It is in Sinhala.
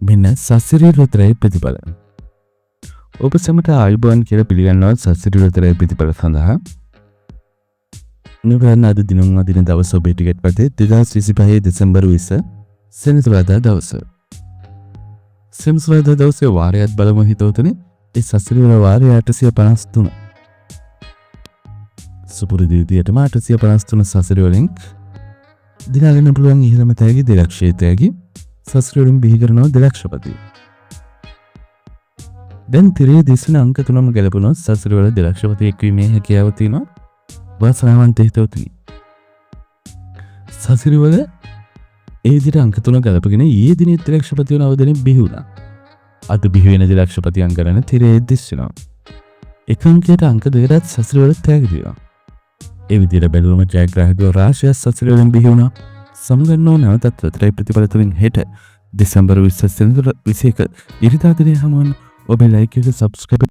මෙන්න සසිරි රුධිරයේ ප්‍රතිඵල. ඔබ සැමට ආයුබෝවන් කියලා පිළිගන්නවා සසිරි රුධිරයේ ප්‍රතිඵල සඳහා. නුඹලා අද දිනුම් දින දවස ඔබේ ටිකට් පතේ 2025 දෙසැම්බර් 20 සෙනසුරාදා දවස. සෙනසුරාදා දවසේ වාරයත් බලමු හිතවතුනි. ඒ සසිරි වල වාරය 853. සුපුරුදු විදියටම 853 සසිරි වලින් දිනාගෙන පුළුවන් ඉහළම තෑගි 200 තෑගි සසිරි වලින් බිහි කරනවා 200පති. දැන් තිරේ දිස්වන අංක 3ම ගැලපුණොත් සසිරි වල 200පති එක්වීමේ හැකියාව තියෙනවා. වාසනාවන්ත හිතවතුනි. සසිරි වල ඒ විදිහට අංක 3 ගලපගෙන ඊයේ දිනේ 200පති වන අවධානයෙන් බිහි වුණා. අද බිහි වෙන 200පති අංකරන තිරේ දිස්වනවා. එක අංකයට අංක දෙකකට සසිරි වල තෑගි තියෙනවා. ඒ විදිහට බැලුවම ජයග්‍රාහකව රාශියක් සසිරි වලින් බිහි වුණා. සමගන්නෝ නැවතත් රටේ ප්‍රතිඵල තුලින් හෙට දෙසැම්බර් 20 වෙනිදා 21 ඉරිදා දිනේ හමුවන ඔබේ ලයික් එක සබ්ස්ක්‍රයිබ්